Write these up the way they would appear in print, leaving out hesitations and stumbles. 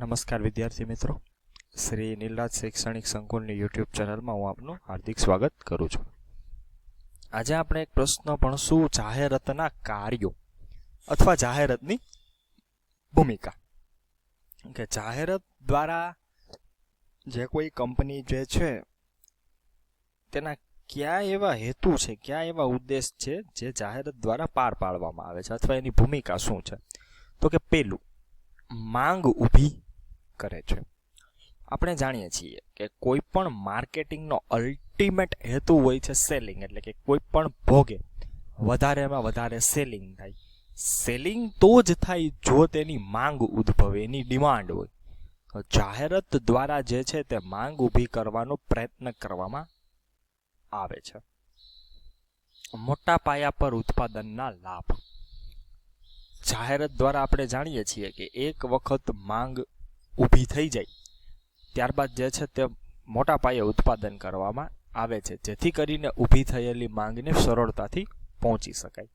નમસ્કાર વિદ્યાર્થી મિત્રો, શ્રી નીલરાજ શૈક્ષણિક સંકુલની યુટ્યુબ ચેનલમાં હું આપનું હાર્દિક સ્વાગત કરું છું. આજે આપણે એક પ્રશ્ન ભણશું, જાહેરાતના કાર્યો અથવા જાહેરાતની ભૂમિકા. કે જાહેરાત દ્વારા જે કોઈ કંપની જે છે તેના કયા એવા હેતુ છે, કયા એવા ઉદ્દેશ છે જે જાહેરાત દ્વારા પાર પાડવામાં આવે છે અથવા એની ભૂમિકા શું છે? તો કે પહેલું, માંગ ઊભી કરે છે. આપણે જાણીએ છીએ કે કોઈ પણ માર્કેટિંગનો અલ્ટિમેટ હેતુ હોય છે સેલિંગ, એટલે કે કોઈ પણ ભોગે વધારેમાં વધારે સેલિંગ થાય. સેલિંગ તો જ થાય જો તેની માંગ ઉદ્ભવે, એની ડિમાન્ડ હોય. તો જાહેરાત દ્વારા જે છે તે માંગ ઊભી કરવાનો પ્રયત્ન કરવામાં આવે છે. મોટા પાયા પર ઉત્પાદનના લાભ. જાહેરાત દ્વારા આપણે જાણીએ છીએ કે એક વખત માંગ ઊભી થઈ જાય ત્યારબાદ જે છે તે મોટા પાયે ઉત્પાદન કરવામાં આવે છે, જેથી કરીને ઊભી થયેલી માંગને સરળતાથી પહોંચી શકાય.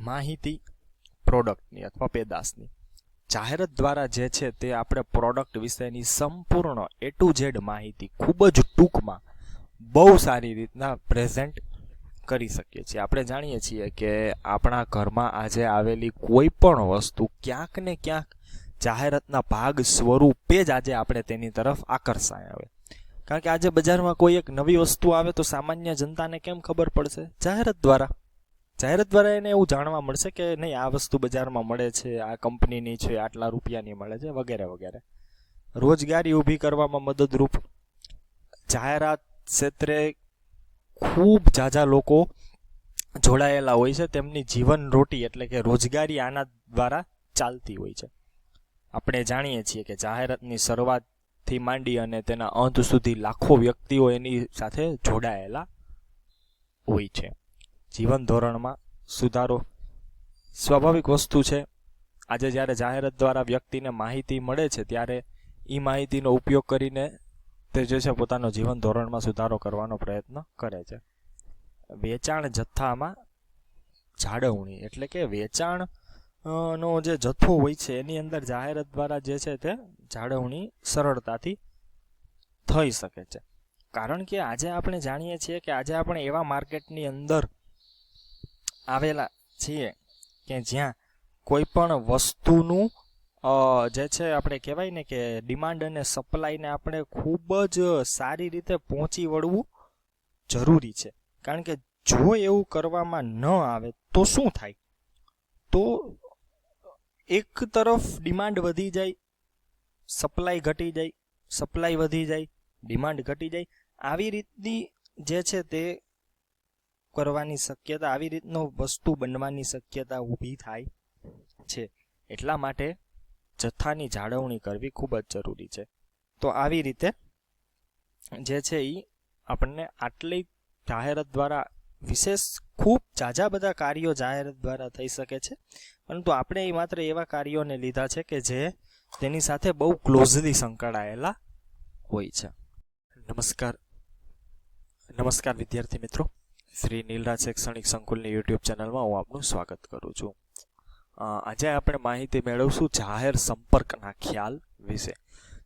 માહિતી પ્રોડક્ટની અથવા પેદાશની. જાહેરાત દ્વારા જે છે તે આપણે પ્રોડક્ટ વિશેની સંપૂર્ણ A to Z માહિતી ખૂબ જ ટૂંકમાં બહુ સારી રીતના પ્રેઝન્ટ કરી શકીએ છીએ. આપણે જાણીએ છીએ કે આપણા ઘરમાં આજે આવેલી કોઈ પણ વસ્તુ ક્યાંક ને ક્યાંક જાહેરાતના ભાગ સ્વરૂપે જ આજે આપણે તેની તરફ આકર્ષાય આવે. કારણ કે આજે બજારમાં કોઈ એક નવી વસ્તુ આવે તો સામાન્ય જનતાને કેમ ખબર પડશે? જાહેરાત દ્વારા. જાહેરાત દ્વારા એને એવું જાણવા મળશે કે નહીં, આ વસ્તુ બજારમાં મળે છે, આ કંપનીની છે, આટલા રૂપિયાની મળે છે, વગેરે વગેરે. રોજગારી ઊભી કરવામાં મદદરૂપ. જાહેરાત ક્ષેત્રે ખૂબ ઝાઝા લોકો જોડાયેલા હોય છે, તેમની જીવન રોટી એટલે કે રોજગારી આના દ્વારા ચાલતી હોય છે. આપણે જાણીએ છીએ કે જાહેરાતની શરૂઆતથી માંડી અને તેના અંત સુધી લાખો વ્યક્તિઓ એની સાથે જોડાયેલા હોય છે. જીવન ધોરણમાં સુધારો સ્વાભાવિક વસ્તુ છે. આજે જ્યારે જાહેરાત દ્વારા વ્યક્તિને માહિતી મળે છે ત્યારે એ માહિતીનો ઉપયોગ કરીને તે જે છે પોતાનો જીવન ધોરણમાં સુધારો કરવાનો પ્રયત્ન કરે છે. વેચાણ જથ્થામાં જાળવણી એટલે કે વેચાણ નો જે જથ્થો હોય છે એની અંદર જાહેરાત દ્વારા જે છે તે જાળવણી સરળતાથી થઈ શકે છે. કારણ કે આજે આપણે જાણીએ છીએ કે આજે આપણે એવા માર્કેટની અંદર આવેલા છીએ કે જ્યાં કોઈ પણ વસ્તુનું જે છે આપણે કહેવાય ને કે ડિમાન્ડ અને સપ્લાયને આપણે ખૂબ જ સારી રીતે પહોંચી વળવું જરૂરી છે. કારણ કે જો એવું કરવામાં ન આવે તો શું થાય? તો એક તરફ ડિમાન્ડ વધી જાય, સપ્લાય ઘટી જાય, સપ્લાય વધી જાય, ડિમાન્ડ ઘટી જાય. આવી રીતની જે છે તે કરવાની શક્યતા, આવી રીતનો વસ્તુ બનવાની શક્યતા ઊભી થાય છે. એટલા માટે જથ્થાની જાળવણી કરવી ખૂબ જ જરૂરી છે. તો આવી રીતે જે છે એ આપણને આટલી જાહેરાત દ્વારા વિશેષ ખૂબ ઝાઝા બધા કાર્યો જાહેરાત દ્વારા થઈ શકે છે, પરંતુ આપણે એ માત્ર એવા કાર્યોને લીધા છે કે જે તેની સાથે બહુ ક્લોઝલી સંકળાયેલા હોય છે. નમસ્કાર વિદ્યાર્થી મિત્રો, શ્રી નીલરાજ શૈક્ષણિક સંકુલની યુટ્યુબ ચેનલમાં હું આપનું સ્વાગત કરું છું. આજે આપણે માહિતી મેળવશું જાહેર સંપર્કના ખ્યાલ વિશે.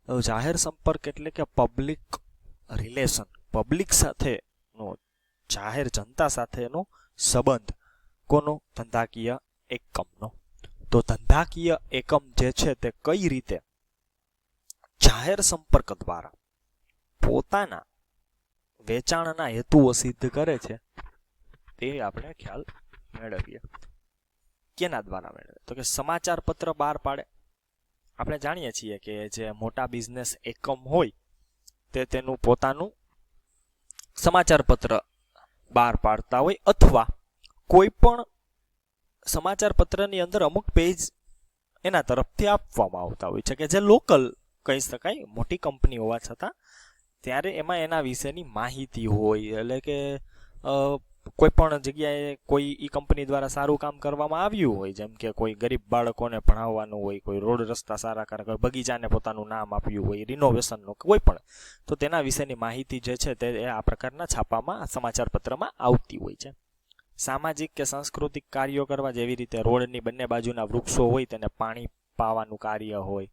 તો જાહેર સંપર્ક એટલે કે પબ્લિક રિલેશન, પબ્લિક સાથેનો, જાહેર જનતા સાથેનો સંબંધ. કોનો? ધંધાકીય એકમનો. તો ધંધાકીય એકમ જે છે તે કઈ રીતે જાહેર સંપર્ક દ્વારા પોતાના વેચાણના હેતુઓ સિદ્ધ કરે છે તે આપણે ખ્યાલ મેળવીએ. કેના દ્વારા મેળવે? તો કે સમાચાર પત્ર બહાર પાડે. આપણે જાણીએ છીએ કે જે મોટા બિઝનેસ એકમ હોય તે તેનું પોતાનું સમાચાર પત્ર બહાર પાડતા હોય, અથવા કોઈ પણ સમાચાર પત્રની અંદર અમુક પેજ એના તરફથી આપવામાં આવતા હોય છે કે જે લોકલ કહી શકાય, મોટી કંપની હોવા છતાં ત્યારે એમાં એના વિશેની માહિતી હોય. એટલે કે કોઈ પણ જગ્યાએ કોઈ ઈ કંપની દ્વારા સારું કામ કરવામાં આવ્યું હોય, જેમ કે કોઈ ગરીબ બાળકોને ભણાવવાનું હોય, કોઈ રોડ રસ્તા સારા કરે, કોઈ બગીચાને પોતાનું નામ આપ્યું હોય, રિનોવેશનનું કોઈ પણ, તો તેના વિશેની માહિતી જે છે તે આ પ્રકારના છાપામાં, સમાચાર પત્રમાં આવતી હોય છે. સામાજિક કે સાંસ્કૃતિક કાર્યો કરવા, જેવી રીતે રોડની બંને બાજુના વૃક્ષો હોય તેને પાણી અપાવવાનું કાર્ય હોય,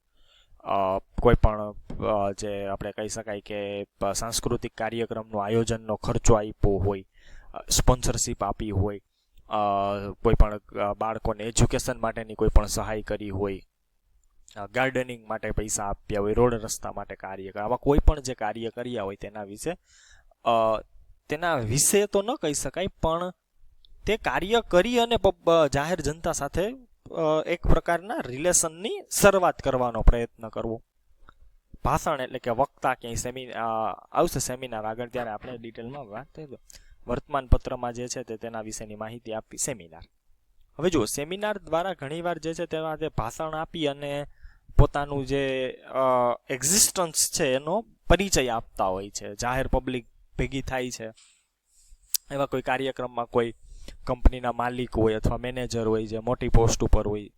કોઈ પણ જે આપણે કહી શકાય કે સાંસ્કૃતિક કાર્યક્રમનું આયોજનનો ખર્ચો આપ્યો હોય, સ્પોન્સરશિપ આપી હોય, કોઈ પણ બાળકોને એજ્યુકેશન માટેની કોઈ પણ સહાય કરી હોય, ગાર્ડનિંગ માટે પૈસા આપ્યા હોય, રોડ રસ્તા માટે કાર્ય આવા કોઈ પણ જે કાર્ય કર્યા હોય તેના વિશે તો ન કહી શકાય, પણ તે કાર્ય કરી અને જાહેર જનતા સાથે એક પ્રકારના રિલેશનની શરૂઆત કરવાનો પ્રયત્ન કરવો. ભાષણ એટલે કે વક્તા ક્યાંય આવશે સેમિનાર આગળ ત્યારે આપણે ડિટેલમાં વાત થઈ. વર્તમાન પત્રમાં જે છે તેના વિશેની માહિતી આપવી સેમિનાર. હવે જુઓ, સેમિનાર દ્વારા ઘણીવાર જે છે તેમાં જે ભાષણ આપી અને પોતાનું જે એક્ઝિસ્ટન્સ છે એનો પરિચય આપતા હોય છે. જાહેર પબ્લિક ભેગી થાય છે એવા કોઈ કાર્યક્રમમાં કોઈ કંપનીના માલિક હોય અથવા મેનેજર હોય જે મોટી પોસ્ટ ઉપર હોય,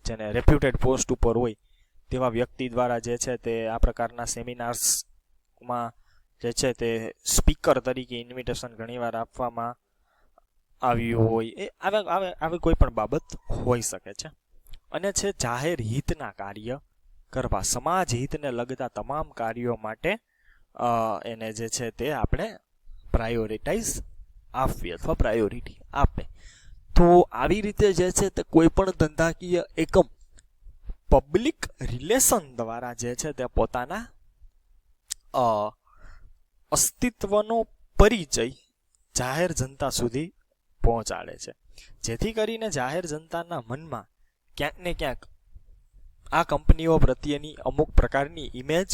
જેને રેપ્યુટેડ પોસ્ટ ઉપર હોય, તેવા વ્યક્તિ દ્વારા જે છે તે આ પ્રકારના સેમિનાર્સમાં જે છે તે સ્પીકર તરીકે ઇન્વિટેશન ઘણીવાર આપવામાં આવ્યું હોય. એ આવી કોઈ પણ બાબત હોઈ શકે છે. અને છે જાહેર હિતના કાર્ય કરવા, સમાજ હિતને લગતા તમામ કાર્યો માટે એને જે છે તે આપણે પ્રાયોરિટાઇઝ આપવી અથવા પ્રાયોરિટી આપે. તો આવી રીતે જે છે તે કોઈ પણ ધંધાકીય એકમ પબ્લિક રિલેશન દ્વારા જે છે તે પોતાના અસ્તિત્વનો પરિચય જાહેર જનતા સુધી પહોંચાડે છે, જેથી કરીને જાહેર જનતાના મનમાં ક્યાંક ને ક્યાંક આ કંપનીઓ પ્રત્યેની અમુક પ્રકારની ઇમેજ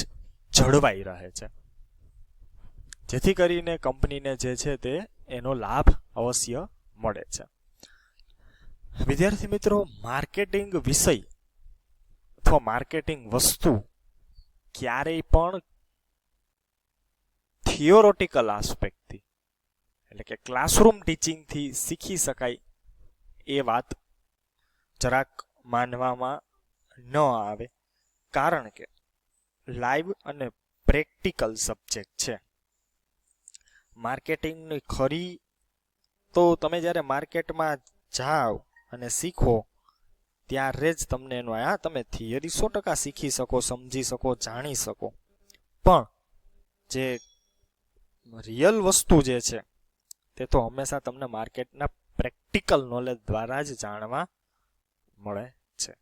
જળવાઈ રહે છે, જેથી કરીને કંપનીને જે છે તે એનો લાભ અવશ્ય મળે છે. વિદ્યાર્થી મિત્રો, માર્કેટિંગ વિષય અથવા માર્કેટિંગ વસ્તુ ક્યારેય પણ થિયોરોટિકલ આસ્પેક્ટથી એટલે કે ક્લાસરૂમ ટીચિંગથી શીખી શકાય એ વાત જરાક માનવામાં ન આવે, કારણ કે લાઈવ અને પ્રેક્ટિકલ સબ્જેક્ટ છે. માર્કેટિંગની ખરી તો તમે જ્યારે માર્કેટમાં જાઓ અને શીખો ત્યારે જ તમને એનો તમે થિયરી 100% શીખી શકો, સમજી શકો, જાણી શકો, પણ જે રિયલ વસ્તુ જે છે તે તો હંમેશા તમને માર્કેટના પ્રેક્ટિકલ નોલેજ દ્વારા જ જાણવા મળે છે.